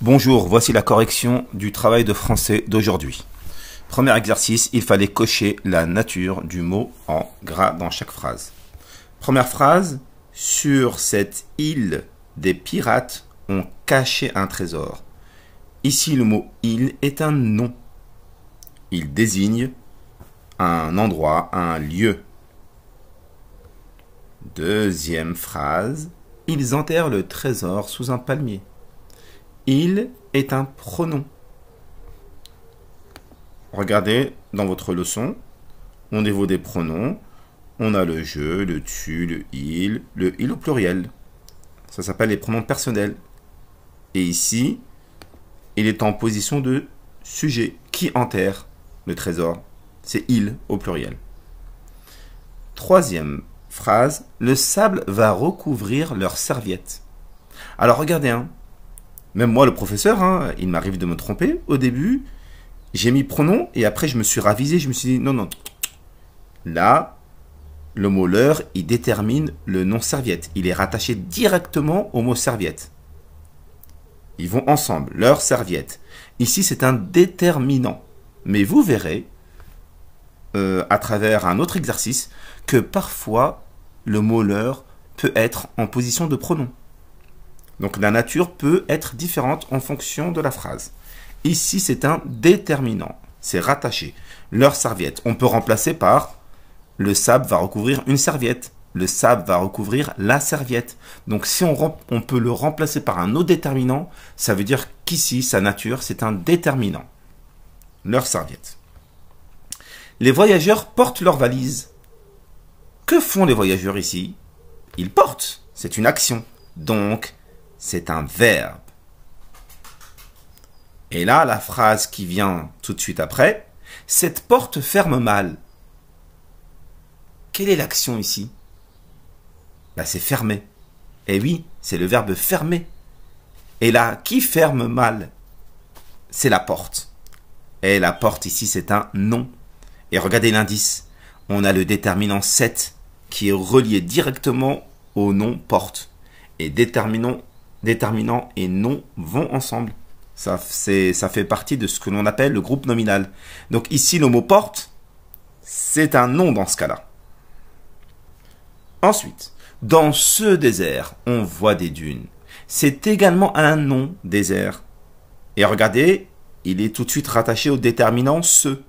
Bonjour, voici la correction du travail de français d'aujourd'hui. Premier exercice, il fallait cocher la nature du mot en gras dans chaque phrase. Première phrase, sur cette île, des pirates ont caché un trésor. Ici, le mot « île » est un nom. Il désigne un endroit, un lieu. Deuxième phrase, ils enterrent le trésor sous un palmier. Il est un pronom. Regardez dans votre leçon, au niveau des pronoms, on a le je, le tu, le il au pluriel. Ça s'appelle les pronoms personnels. Et ici, il est en position de sujet. Qui enterre le trésor? C'est il au pluriel. Troisième phrase, le sable va recouvrir leurs serviettes. Alors regardez, même moi le professeur, il m'arrive de me tromper. Au début, j'ai mis pronom et après je me suis ravisé, je me suis dit non. Là, le mot leur, il détermine le nom serviette. Il est rattaché directement au mot serviette. Ils vont ensemble, leur serviette. Ici, c'est un déterminant. Mais vous verrez, à travers un autre exercice, que parfois, le mot leur peut être en position de pronom. Donc la nature peut être différente en fonction de la phrase. Ici, c'est un déterminant. C'est rattaché. Leur serviette. On peut remplacer par le sable va recouvrir une serviette. Le sable va recouvrir la serviette. Donc si on peut le remplacer par un autre déterminant, ça veut dire qu'ici, sa nature, c'est un déterminant. Leur serviette. Les voyageurs portent leurs valises. Que font les voyageurs ici? Ils portent. C'est une action. Donc, c'est un verbe. Et là, la phrase qui vient tout de suite après, cette porte ferme mal. Quelle est l'action ici? C'est fermer. Et oui, c'est le verbe fermer. Et là, qui ferme mal? C'est la porte. Et la porte ici, c'est un nom. Et regardez l'indice. On a le déterminant cette qui est relié directement au nom porte. Et déterminant et nom vont ensemble. Ça fait partie de ce que l'on appelle le groupe nominal. Donc ici, le mot porte, c'est un nom dans ce cas-là. Ensuite, dans ce désert, on voit des dunes. C'est également un nom, désert. Et regardez, il est tout de suite rattaché au déterminant ce.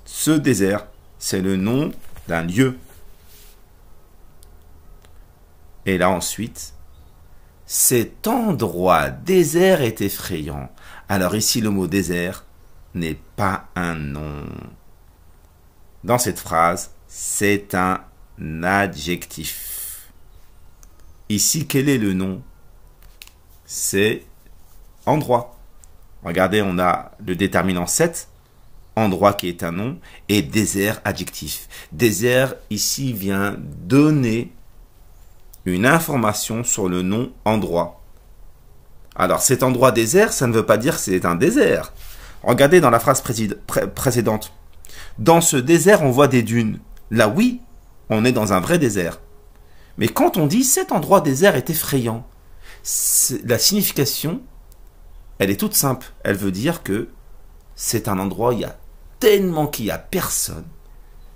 Ce désert, c'est le nom d'un lieu. Et là ensuite, cet endroit désert est effrayant. Alors ici, le mot désert n'est pas un nom. Dans cette phrase, c'est un adjectif. Ici, quel est le nom? C'est endroit. Regardez, on a le déterminant cette, endroit qui est un nom, et désert, adjectif. Désert, ici, vient donner une information sur le nom endroit. Alors, cet endroit désert, ça ne veut pas dire que c'est un désert. Regardez dans la phrase précédente. Dans ce désert, on voit des dunes. Là, oui, on est dans un vrai désert. Mais quand on dit cet endroit désert est effrayant, la signification, elle est toute simple. Elle veut dire que c'est un endroit où il y a tellement qu'il n'y a personne,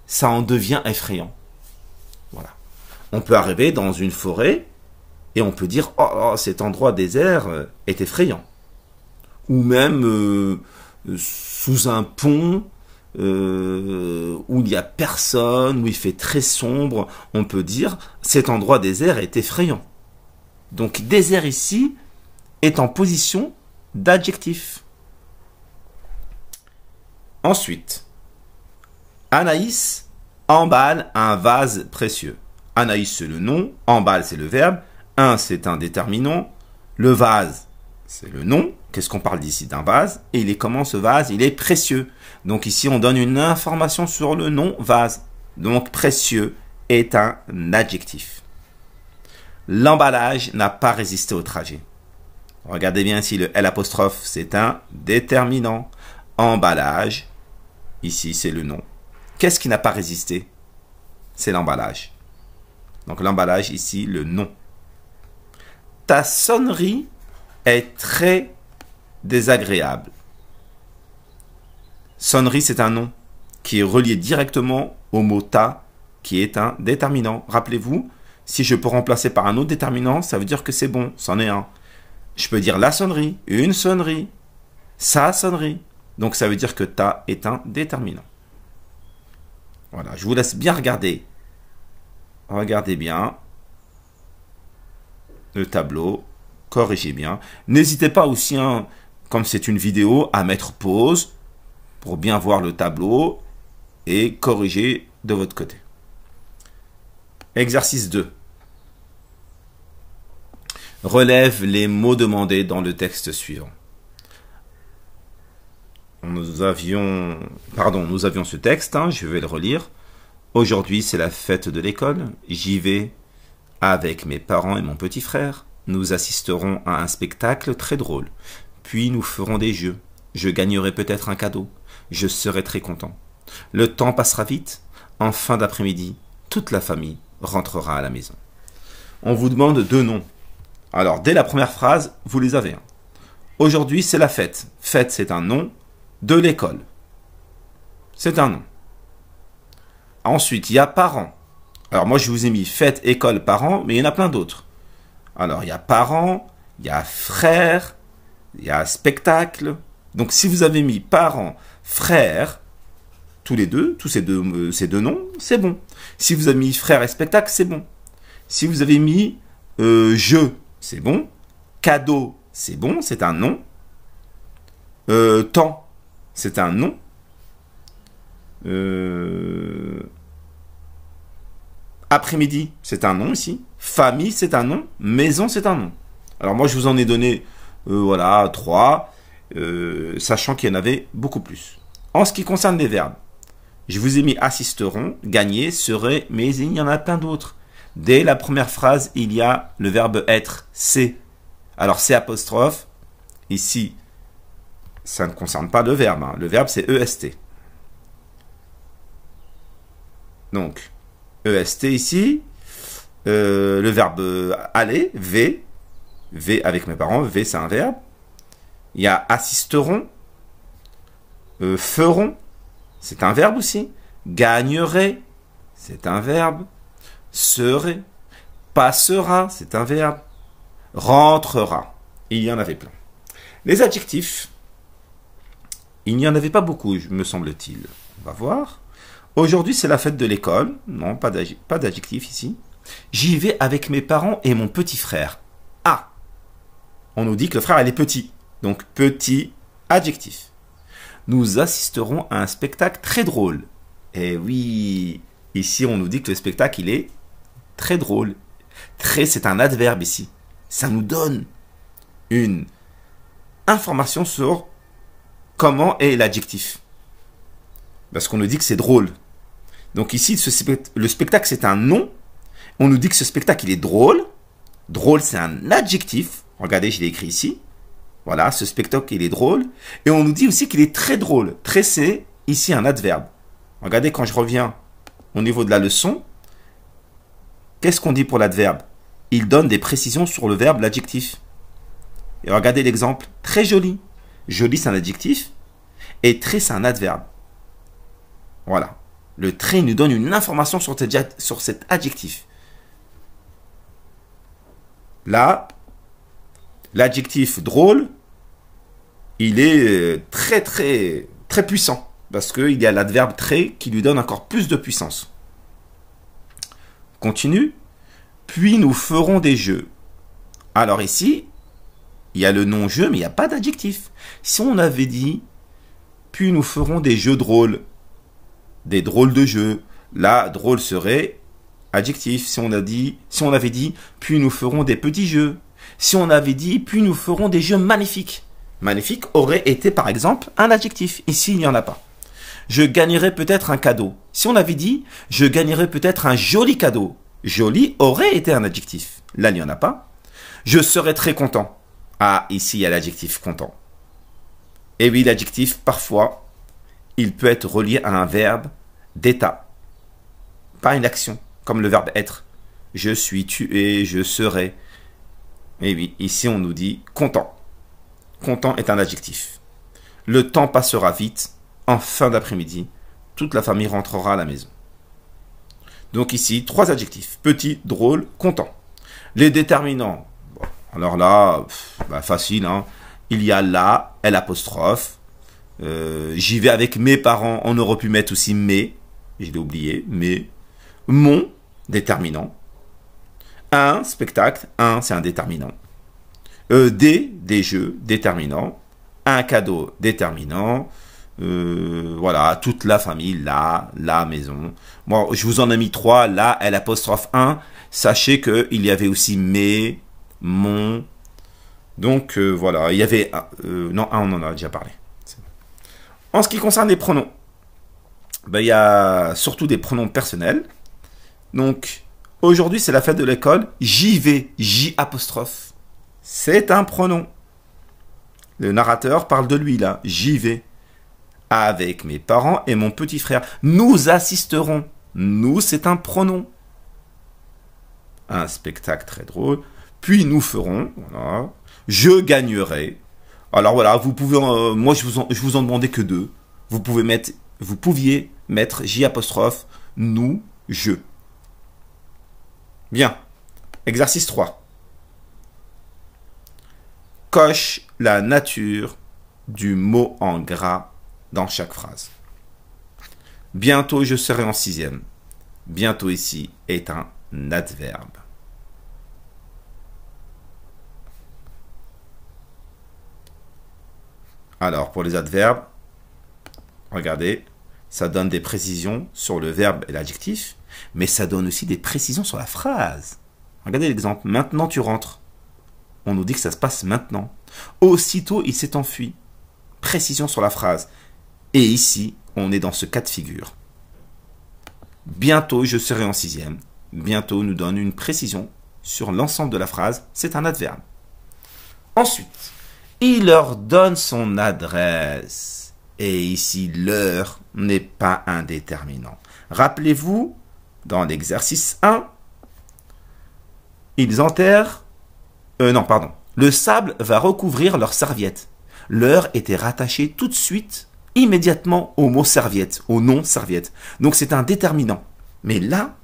ça en devient effrayant. Voilà. On peut arriver dans une forêt et on peut dire « Oh, cet endroit désert est effrayant ». Ou même sous un pont où il n'y a personne, où il fait très sombre, on peut dire « Cet endroit désert est effrayant ». Donc désert ici est en position d'adjectif. Ensuite, Anaïs emballe un vase précieux. Anaïs, c'est le nom, emballe, c'est le verbe, un, c'est un déterminant, le vase, c'est le nom. Qu'est-ce qu'on parle d'ici d'un vase? Et il est comment ce vase? Il est précieux. Donc ici, on donne une information sur le nom vase. Donc précieux est un adjectif. L'emballage n'a pas résisté au trajet. Regardez bien ici, le L', c'est un déterminant. Emballage, ici, c'est le nom. Qu'est-ce qui n'a pas résisté? C'est l'emballage. Donc l'emballage, ici, le nom. Ta sonnerie est très désagréable. Sonnerie, c'est un nom qui est relié directement au mot ta, qui est un déterminant. Rappelez-vous, si je peux remplacer par un autre déterminant, ça veut dire que c'est bon, c'en est un. Je peux dire la sonnerie, une sonnerie, sa sonnerie. Donc ça veut dire que ta est un déterminant. Voilà, je vous laisse bien regarder. Regardez bien le tableau, corrigez bien. N'hésitez pas aussi, hein, comme c'est une vidéo, à mettre pause pour bien voir le tableau et corriger de votre côté. Exercice 2. Relève les mots demandés dans le texte suivant. Nous avions ce texte, hein, je vais le relire. Aujourd'hui, c'est la fête de l'école. J'y vais avec mes parents et mon petit frère. Nous assisterons à un spectacle très drôle. Puis nous ferons des jeux. Je gagnerai peut-être un cadeau. Je serai très content. Le temps passera vite. En fin d'après-midi, toute la famille rentrera à la maison. On vous demande 2 noms. Alors, dès la première phrase, vous les avez. Aujourd'hui, c'est la fête. Fête, c'est un nom de l'école. C'est un nom. Ensuite, il y a parents. Alors, moi, je vous ai mis fête, école, parents, mais il y en a plein d'autres. Alors, il y a parents, il y a frères, il y a spectacle. Donc, si vous avez mis parents, frères, tous les deux, ces deux noms, c'est bon. Si vous avez mis frère et spectacle, c'est bon. Si vous avez mis jeu, c'est bon. Cadeau, c'est bon, c'est un nom. Temps, c'est un nom. Après-midi, c'est un nom ici. Famille, c'est un nom. Maison, c'est un nom. Alors moi, je vous en ai donné, voilà, 3, sachant qu'il y en avait beaucoup plus. En ce qui concerne les verbes, je vous ai mis assisteront, gagner, serait, mais il y en a plein d'autres. Dès la première phrase, il y a le verbe être, c'est. Alors c'est apostrophe. Ici, ça ne concerne pas le verbe. Hein. Le verbe, c'est EST. Donc, EST ici. Le verbe aller, V. V avec mes parents. V, c'est un verbe. Il y a assisteront. Feront. C'est un verbe aussi. Gagnerait. C'est un verbe. Serait. Passera. C'est un verbe. Rentrera. Il y en avait plein. Les adjectifs. Il n'y en avait pas beaucoup, me semble-t-il. On va voir. Aujourd'hui, c'est la fête de l'école. Non, pas d'adjectif ici. J'y vais avec mes parents et mon petit frère. Ah, on nous dit que le frère, il est petit. Donc, petit, adjectif. Nous assisterons à un spectacle très drôle. Eh oui, ici, on nous dit que le spectacle, il est très drôle. Très, c'est un adverbe ici. Ça nous donne une information sur comment est l'adjectif. Parce qu'on nous dit que c'est drôle. Donc ici, le spectacle, c'est un nom. On nous dit que ce spectacle, il est drôle. Drôle, c'est un adjectif. Regardez, je l'ai écrit ici. Voilà, ce spectacle, il est drôle. Et on nous dit aussi qu'il est très drôle. Très, c'est ici un adverbe. Regardez, quand je reviens au niveau de la leçon, qu'est-ce qu'on dit pour l'adverbe? Il donne des précisions sur le verbe, l'adjectif. Et regardez l'exemple. Très joli. Joli, c'est un adjectif. Et très, c'est un adverbe. Voilà. Le très nous donne une information sur cet adjectif. Là, l'adjectif drôle, il est très puissant. Parce qu'il y a l'adverbe très qui lui donne encore plus de puissance. Continue. Puis nous ferons des jeux. Alors ici, il y a le nom jeu, mais il n'y a pas d'adjectif. Si on avait dit, puis nous ferons des jeux drôles, des drôles de jeux, là, drôle serait adjectif. Si on avait dit, puis nous ferons des petits jeux. Si on avait dit, puis nous ferons des jeux magnifiques. Magnifique aurait été, par exemple, un adjectif. Ici, il n'y en a pas. Je gagnerai peut-être un cadeau. Si on avait dit, je gagnerai peut-être un joli cadeau. Joli aurait été un adjectif. Là, il n'y en a pas. Je serais très content. Ah, ici, il y a l'adjectif content. Et oui, l'adjectif, parfois, il peut être relié à un verbe d'état. Pas une action, comme le verbe être. Je suis, tu es, je serai. Et oui, ici, on nous dit content. content est un adjectif. Le temps passera vite. En fin d'après-midi, toute la famille rentrera à la maison. Donc ici, 3 adjectifs. Petit, drôle, content. Les déterminants. Bon, alors là, facile. Hein. Il y a la, l'apostrophe. J'y vais avec mes parents. On aurait pu mettre aussi mes. Je l'ai oublié. Mais. Mon, déterminant. Un, spectacle. Un, c'est un déterminant. Des jeux, déterminant. Un cadeau, déterminant. Voilà, toute la famille, la maison. Moi, je vous en ai mis 3, là, l'apostrophe 1. Sachez qu'il y avait aussi mes, mon. Donc, voilà, il y avait... non, on en a déjà parlé. En ce qui concerne les pronoms, il y a surtout des pronoms personnels. Donc, aujourd'hui, c'est la fête de l'école. J'y vais, J apostrophe. C'est un pronom. Le narrateur parle de lui, là. J'y vais. Avec mes parents et mon petit frère. Nous assisterons. Nous, c'est un pronom. Un spectacle très drôle. Puis nous ferons. Voilà. Je gagnerai. Alors voilà, vous pouvez. Moi, je vous en demandais que 2. Vous pouviez mettre J apostrophe. Nous, je. Bien. Exercice 3. Coche la nature du mot en gras dans chaque phrase. Bientôt, je serai en 6e. Bientôt ici est un adverbe. Alors, pour les adverbes, regardez, ça donne des précisions sur le verbe et l'adjectif, mais ça donne aussi des précisions sur la phrase. Regardez l'exemple. Maintenant, tu rentres. On nous dit que ça se passe maintenant. Aussitôt, il s'est enfui. Précision sur la phrase. Et ici, on est dans ce cas de figure. Bientôt, je serai en 6e. Bientôt nous donne une précision sur l'ensemble de la phrase. C'est un adverbe. Ensuite, il leur donne son adresse. Et ici, l'heure n'est pas un déterminant. Rappelez-vous, dans l'exercice 1, ils enterrent... Le sable va recouvrir leur serviette. L'heure était rattachée tout de suite, immédiatement au mot serviette, au nom serviette. Donc c'est un déterminant. Mais là,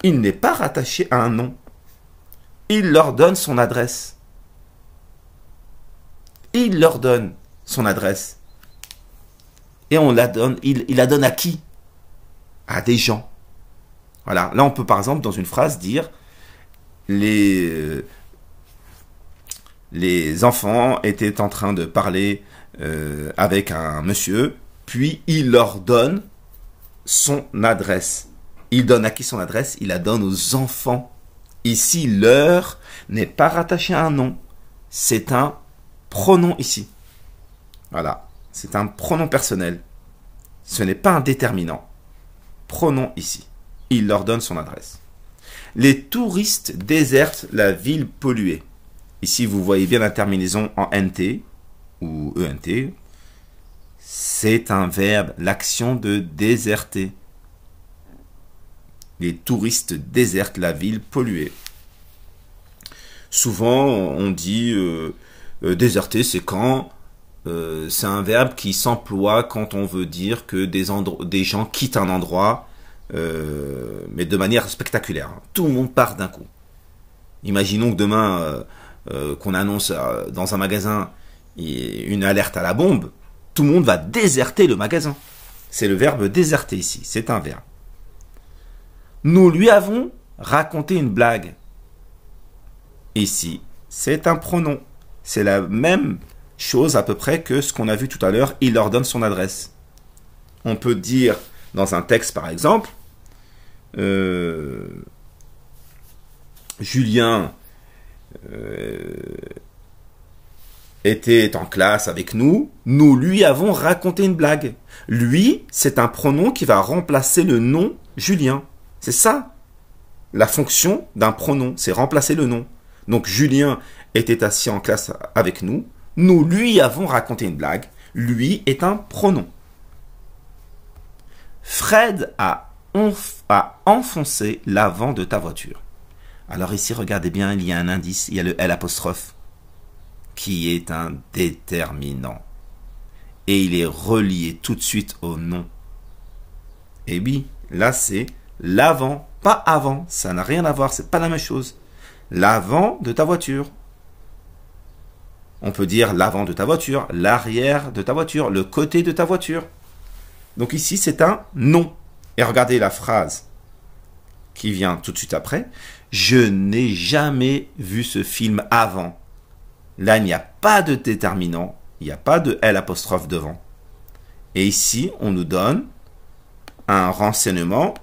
il n'est pas rattaché à un nom. Il leur donne son adresse. Il leur donne son adresse. Et on la donne, il la donne à qui? À des gens. Voilà. Là, on peut par exemple, dans une phrase, dire les enfants étaient en train de parler avec un monsieur, puis il leur donne son adresse. Il donne à qui son adresse? Il la donne aux enfants. Ici, l'heure n'est pas rattachée à un nom. C'est un pronom ici. Voilà. C'est un pronom personnel. Ce n'est pas un déterminant. Pronom ici. Il leur donne son adresse. Les touristes désertent la ville polluée. Ici, vous voyez bien la terminaison en NT ou ENT. C'est un verbe, l'action de déserter. Les touristes désertent la ville polluée. Souvent, on dit déserter, c'est quand c'est un verbe qui s'emploie quand on veut dire que des gens quittent un endroit, mais de manière spectaculaire. Tout le monde part d'un coup. Imaginons que demain, qu'on annonce dans un magasin une alerte à la bombe, tout le monde va déserter le magasin. C'est le verbe déserter ici, c'est un verbe. Nous lui avons raconté une blague. Ici, c'est un pronom. C'est la même chose à peu près que ce qu'on a vu tout à l'heure, il leur donne son adresse. On peut dire dans un texte par exemple, Julien était en classe avec nous, nous lui avons raconté une blague. Lui, c'est un pronom qui va remplacer le nom Julien. C'est ça, la fonction d'un pronom, c'est remplacer le nom. Donc Julien était assis en classe avec nous, nous lui avons raconté une blague. Lui est un pronom. Fred a enfoncé l'avant de ta voiture. Alors ici, regardez bien, il y a un indice, il y a le L'. qui est un déterminant. Et il est relié tout de suite au nom. Et oui, là c'est l'avant, pas avant. Ça n'a rien à voir, c'est pas la même chose. L'avant de ta voiture. On peut dire l'avant de ta voiture, l'arrière de ta voiture, le côté de ta voiture. Donc ici, c'est un nom. Et regardez la phrase qui vient tout de suite après. Je n'ai jamais vu ce film avant. Là, il n'y a pas de déterminant. Il n'y a pas de L' devant. Et ici, on nous donne un renseignement.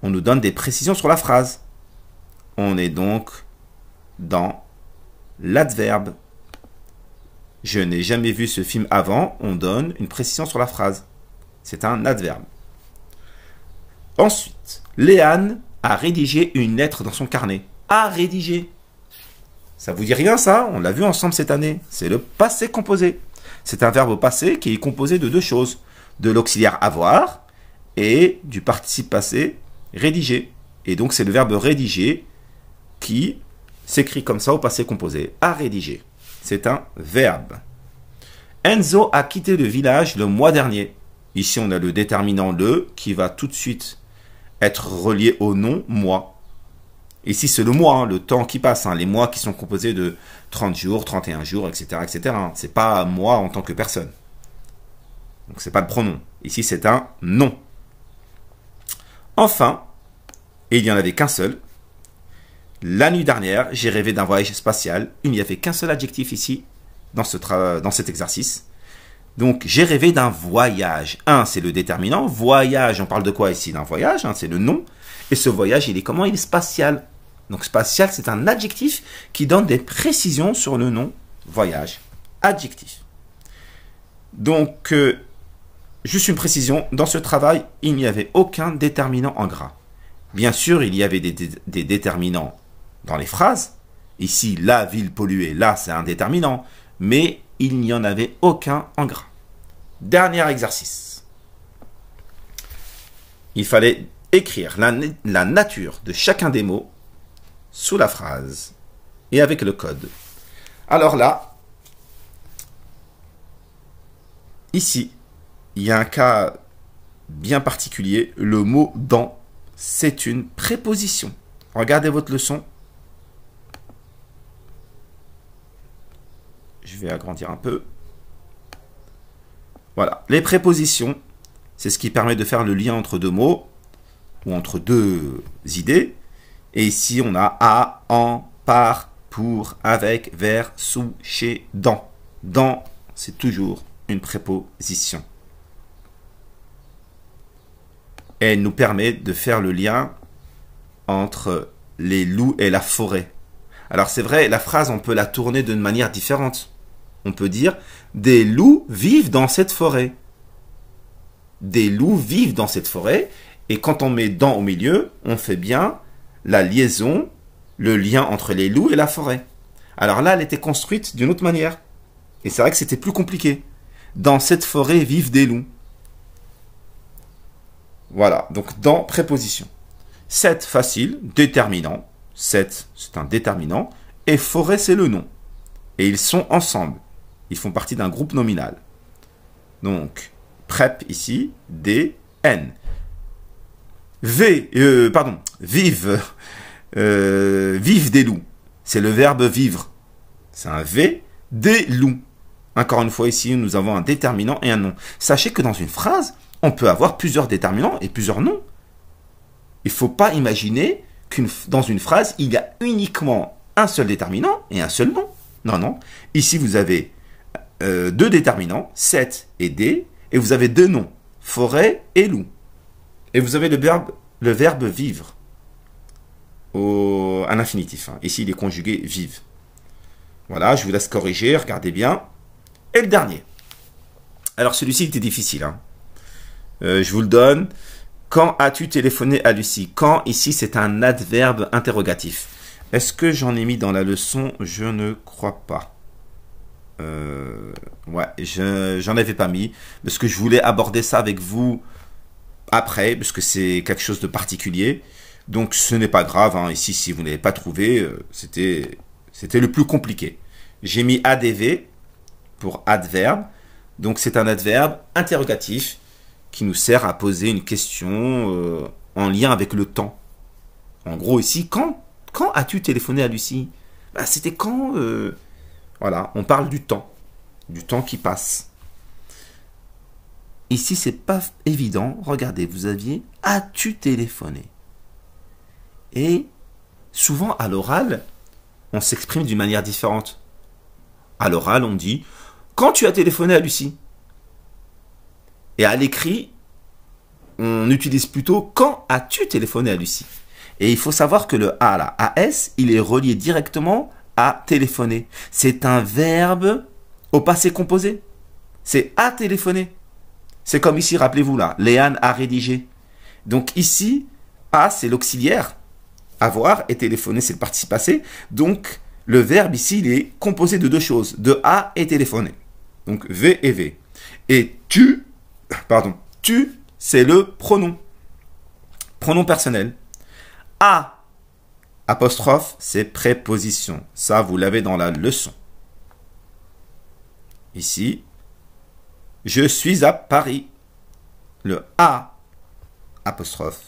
On nous donne des précisions sur la phrase. On est donc dans l'adverbe. Je n'ai jamais vu ce film avant. On donne une précision sur la phrase. C'est un adverbe. Ensuite, Léane a rédigé une lettre dans son carnet. A rédigé. Ça vous dit rien ça? On l'a vu ensemble cette année. C'est le passé composé. C'est un verbe au passé qui est composé de deux choses. De l'auxiliaire avoir et du participe passé rédigé. Et donc c'est le verbe rédiger qui s'écrit comme ça au passé composé. A rédigé. C'est un verbe. Enzo a quitté le village le mois dernier. Ici, on a le déterminant le qui va tout de suite être relié au nom mois. Ici, c'est le mois, le temps qui passe. Les mois qui sont composés de 30 jours, 31 jours, etc. etc. Ce n'est pas moi en tant que personne. Donc, ce n'est pas le pronom. Ici, c'est un nom. Enfin, et il n'y en avait qu'un seul. La nuit dernière, j'ai rêvé d'un voyage spatial. Il n'y avait qu'un seul adjectif ici, dans cet exercice. Donc, j'ai rêvé d'un voyage. Un, c'est le déterminant. Voyage, on parle de quoi ici? D'un voyage, c'est le nom. Et ce voyage, il est comment? Il est spatial. Donc, spatial, c'est un adjectif qui donne des précisions sur le nom voyage. Adjectif. Donc, juste une précision. Dans ce travail, il n'y avait aucun déterminant en gras. Bien sûr, il y avait des déterminants dans les phrases. Ici, la ville polluée, là, c'est un déterminant. Mais il n'y en avait aucun en gras. Dernier exercice. Il fallait écrire la nature de chacun des mots sous la phrase et avec le code. Alors là, ici, il y a un cas bien particulier. Le mot « dans », c'est une préposition. Regardez votre leçon. Je vais agrandir un peu. Voilà. Les prépositions, c'est ce qui permet de faire le lien entre deux mots ou entre deux idées. Et ici, on a à, en, par, pour, avec, vers, sous, chez, dans. Dans, c'est toujours une préposition. Et elle nous permet de faire le lien entre les loups et la forêt. Alors c'est vrai, la phrase, on peut la tourner d'une manière différente. On peut dire « Des loups vivent dans cette forêt ». Des loups vivent dans cette forêt. Et quand on met « dans » au milieu, on fait bien la liaison, le lien entre les loups et la forêt. Alors là, elle était construite d'une autre manière. Et c'est vrai que c'était plus compliqué. Dans cette forêt vivent des loups. Voilà, donc dans préposition. Cette, facile, déterminant. Cette, c'est un déterminant. Et forêt, c'est le nom. Et ils sont ensemble. Ils font partie d'un groupe nominal. Donc, prep ici, D, N. Vive. Vive des loups. C'est le verbe vivre. C'est un V, des loups. Encore une fois, ici, nous avons un déterminant et un nom. Sachez que dans une phrase, on peut avoir plusieurs déterminants et plusieurs noms. Il ne faut pas imaginer que dans une phrase, il y a uniquement un seul déterminant et un seul nom. Non, non. Ici, vous avez deux déterminants, set et des, et vous avez deux noms, forêt et loup. Et vous avez le verbe vivre, à l'infinitif. Ici, il est conjugué vive. Voilà, je vous laisse corriger, regardez bien. Et le dernier. Alors, celui-ci était difficile. Je vous le donne. Quand as-tu téléphoné à Lucie? Quand, ici, c'est un adverbe interrogatif. Est-ce que j'en ai mis dans la leçon? Je ne crois pas. Ouais, j'en avais pas mis. Parce que je voulais aborder ça avec vous après, parce que c'est quelque chose de particulier. Donc, ce n'est pas grave. Ici, si vous n'avez pas trouvé, c'était le plus compliqué. J'ai mis ADV pour adverbe. Donc c'est un adverbe interrogatif qui nous sert à poser une question en lien avec le temps. En gros ici, quand as-tu téléphoné à Lucie? Bah, c'était quand voilà, on parle du temps qui passe. Ici, c'est pas évident. Regardez, vous aviez as-tu téléphoné? Et souvent à l'oral, on s'exprime d'une manière différente. À l'oral, on dit quand tu as téléphoné à Lucie. Et à l'écrit, on utilise plutôt quand as-tu téléphoné à Lucie. Et il faut savoir que le A, là, AS, il est relié directement à téléphoner. C'est un verbe au passé composé. C'est à téléphoner. C'est comme ici, rappelez-vous là, Léane a rédigé. Donc ici, à c'est l'auxiliaire, avoir, et téléphoner c'est le participe passé. Donc le verbe ici, il est composé de deux choses, de a et téléphoner. Donc V et V. Et tu, c'est le pronom. Pronom personnel. A, apostrophe, c'est préposition. Ça, vous l'avez dans la leçon. Ici, je suis à Paris. Le A, apostrophe,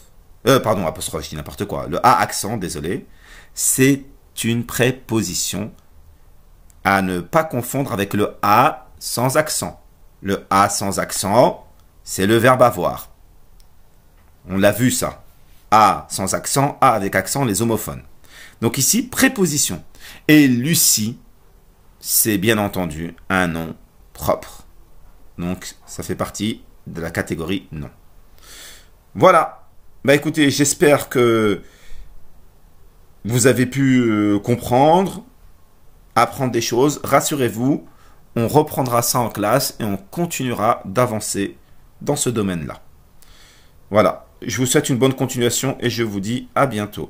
apostrophe, je dis n'importe quoi. Le A accent, désolé, c'est une préposition à ne pas confondre avec le A sans accent. Le A sans accent, c'est le verbe avoir. On l'a vu ça. A sans accent, A avec accent, les homophones. Donc ici, préposition. Et Lucie, c'est bien entendu un nom propre. Donc, ça fait partie de la catégorie nom. Voilà. Bah écoutez, j'espère que vous avez pu comprendre, apprendre des choses. Rassurez-vous, on reprendra ça en classe et on continuera d'avancer dans ce domaine-là. Voilà. Je vous souhaite une bonne continuation et je vous dis à bientôt.